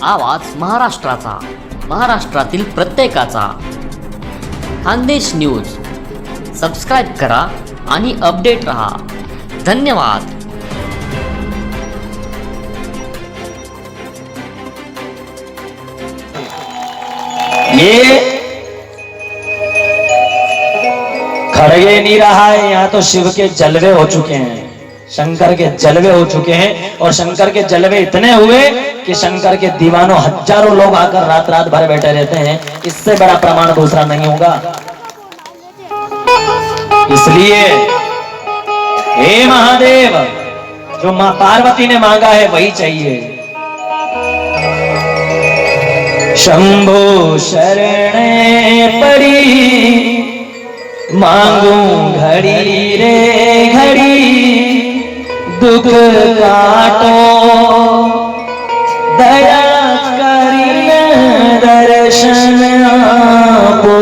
आवाज महाराष्ट्राचा, महाराष्ट्रातील प्रत्येकाचा. खानदेश न्यूज सबस्क्राईब करा आणि अपडेट रहा. धन्यवाद. ये खड़गे नहीं रहा है, यहाँ तो शिव के जलवे हो चुके हैं, शंकर के जलवे हो चुके हैं. और शंकर के जलवे इतने हुए कि शंकर के दीवानों हजारों लोग आकर रात रात भर बैठे रहते हैं. इससे बड़ा प्रमाण दूसरा नहीं होगा. इसलिए हे महादेव, जो मां पार्वती ने मांगा है वही चाहिए. शंभो शरणे पड़ी मांगू घड़ी रे घड़ी, दुख काटो दया करी दर्शन आपो.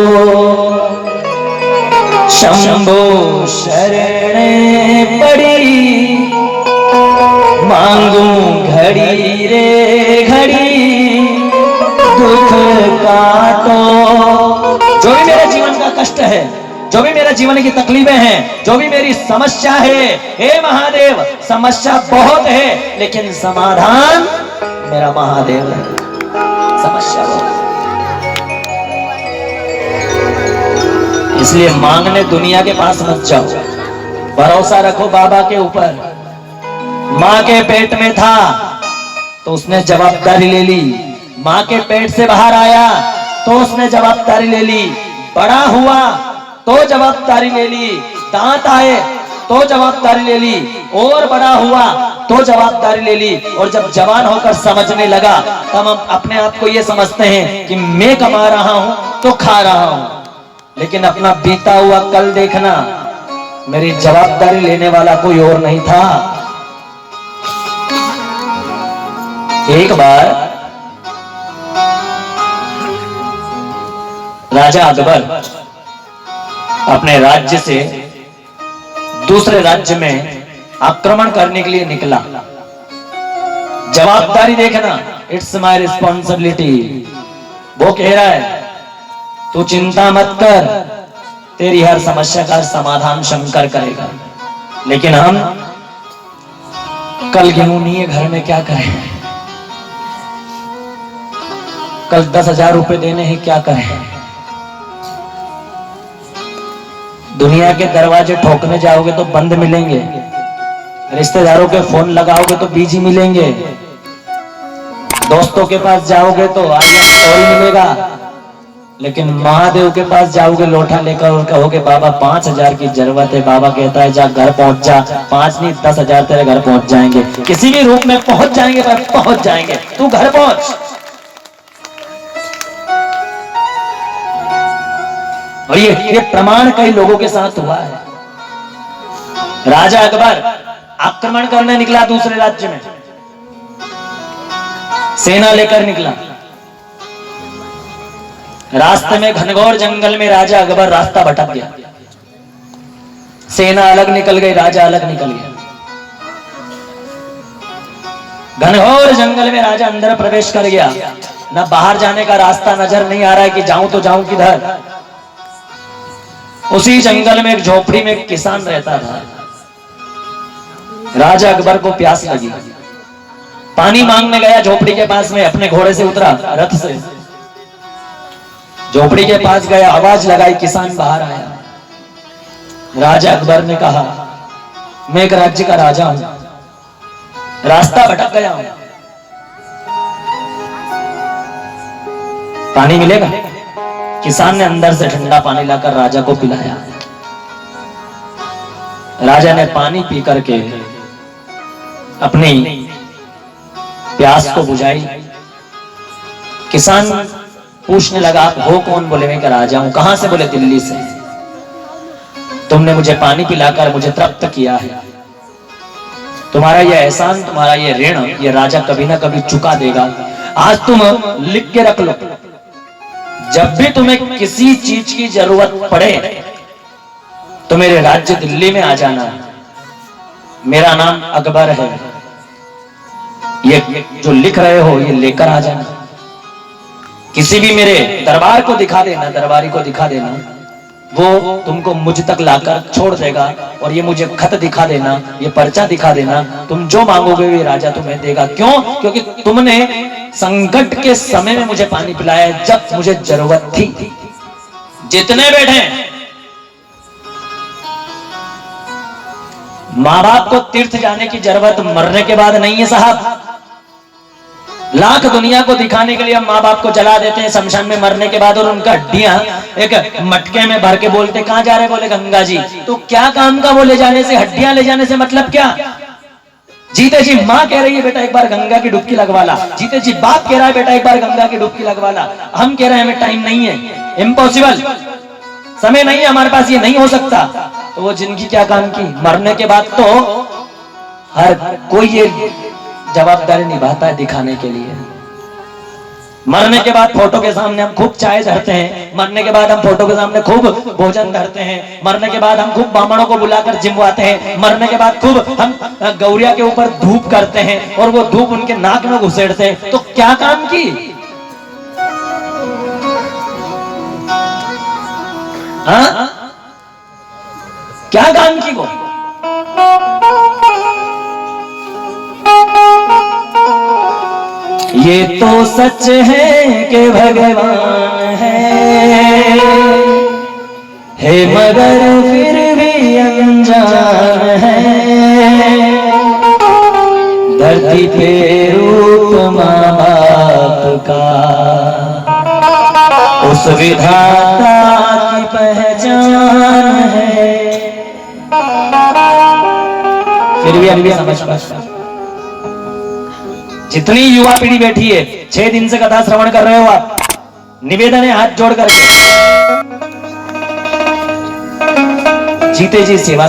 शंभो शरणे पड़ी मांगू घड़ी रे घड़ी, दुख काटो. जो भी मेरे जीवन का कष्ट है, जो भी मेरे जीवन की तकलीफें हैं, जो भी मेरी समस्या है, हे महादेव, समस्या बहुत है लेकिन समाधान मेरा महादेव है. समस्या बहुत, इसलिए मांगने दुनिया के पास मत जाओ, भरोसा रखो बाबा के ऊपर. मां के पेट में था तो उसने जवाबदारी ले ली, मां के पेट से बाहर आया तो उसने जवाबदारी ले ली, बड़ा हुआ तो जवाबदारी ले ली, दांत आए तो जवाबदारी ले ली, और बड़ा हुआ तो जवाबदारी ले ली. और जब जवान होकर समझने लगा तब हम अपने आप को ये समझते हैं कि मैं कमा रहा हूं तो खा रहा हूं, लेकिन अपना बीता हुआ कल देखना, मेरी जवाबदारी लेने वाला कोई और नहीं था. एक बार राजा अकबर अपने राज्य से दूसरे राज्य में आक्रमण करने के लिए निकला. जवाबदारी देखना, इट्स माय रिस्पॉन्सिबिलिटी. वो कह रहा है तू चिंता मत कर, तेरी हर समस्या का समाधान शंकर करेगा. लेकिन हम कल गेहूं नहीं है घर में, क्या करें? कल 10,000 रुपए देने हैं, क्या करें? दुनिया के दरवाजे ठोकने जाओगे तो बंद मिलेंगे, रिश्तेदारों के फोन लगाओगे तो बिजी मिलेंगे, दोस्तों के पास जाओगे तो सॉरी मिलेगा, लेकिन महादेव के पास जाओगे लोटा लेकर और कहोगे बाबा 5,000 की जरूरत है, बाबा कहता है जा घर पहुंच जा. 5 नहीं 10,000 तेरे घर पहुंच जाएंगे, किसी भी रूप में पहुंच जाएंगे, पर पहुंच जाएंगे. तू घर पहुंच. और ये प्रमाण कई लोगों के साथ हुआ है. राजा अकबर आक्रमण करने निकला दूसरे राज्य में, सेना लेकर निकला. रास्ते में घनघोर जंगल में राजा अकबर रास्ता भटक गया. सेना अलग निकल गई, राजा अलग निकल गया. घनघोर जंगल में राजा अंदर प्रवेश कर गया. ना बाहर जाने का रास्ता नजर नहीं आ रहा है कि जाऊं तो जाऊं किधर. उसी जंगल में एक झोपड़ी में एक किसान रहता था. राजा अकबर को प्यास लगी, पानी मांगने गया. झोपड़ी के पास में अपने घोड़े से उतरा, रथ से झोपड़ी के पास गया, आवाज लगाई, किसान बाहर आया. राजा अकबर ने कहा मैं एक राज्य का राजा हूं, रास्ता भटक गया हूं, पानी मिलेगा? किसान ने अंदर से ठंडा पानी लाकर राजा को पिलाया. राजा ने पानी पी करके अपनी प्यास को बुझाई. किसान पूछने लगा आप हो कौन? बोले मैं राजा हूं. कहां से? बोले दिल्ली से. तुमने मुझे पानी पिलाकर मुझे तृप्त किया है, तुम्हारा ये एहसान, तुम्हारा ये ऋण, ये राजा कभी ना कभी चुका देगा. आज तुम लिख के रख लो, जब भी तुम्हें किसी चीज की जरूरत पड़े तो मेरे राज्य दिल्ली में आ जाना. मेरा नाम अकबर है. ये जो लिख रहे हो ये लेकर आ जाना, किसी भी मेरे दरबार को दिखा देना, दरबारी को दिखा देना, वो तुमको मुझ तक लाकर छोड़ देगा। और ये मुझे खत दिखा देना, ये पर्चा दिखा देना, तुम जो मांगोगे ये राजा तुम्हें देगा। क्यों? क्योंकि तुमने संकट के समय में मुझे पानी पिलाया जब मुझे जरूरत थी। जितने बैठे माँ बाप को तीर्थ जाने की जरूरत मरने के बाद नहीं है साहब। लाख दुनिया को दिखाने के लिए हम माँ बाप को जला देते हैं शमशान में मरने के बाद, और उनका हड्डियां एक मटके में भर के बोलते कहां जा रहे, बोले गंगा जी। तो क्या काम का वो ले जाने से, हड्डियां ले जाने से मतलब क्या? जीते जी माँ कह रही है बेटा एक बार गंगा की डुबकी लगवा ला, जीते जी बाप कह रहा है बेटा एक बार गंगा की डुबकी लगवा ला। हम कह रहे हैं हमें टाइम नहीं है, इम्पॉसिबल, समय नहीं है हमारे पास, ये नहीं हो सकता। तो वो जिंदगी क्या काम की? मरने के बाद तो हर कोई ये जवाबदारी निभाता है दिखाने के लिए। मरने के बाद फोटो के सामने हम खूब चाय धरते हैं, मरने के बाद हम फोटो के सामने खूब भोजन धरते हैं, मरने के बाद हम खूब ब्राह्मणों को बुलाकर जिमवाते हैं, मरने के बाद खूब हम गौरिया के ऊपर धूप करते हैं और वो धूप उनके नाक में घुसेड़ते हैं। तो क्या काम की? हाँ, क्या काम की वो? ये तो सच है कि भगवान है मगर फिर भी अनजान है। धरती पे रूप माँ बाप का उस विधाता की पहचान है। फिर भी अभी समझ पाता। जितनी युवा पीढ़ी बैठी है 6 दिन से कथा श्रवण कर रहे हो आप, निवेदन है हाथ जोड़ करके जीते जी सेवा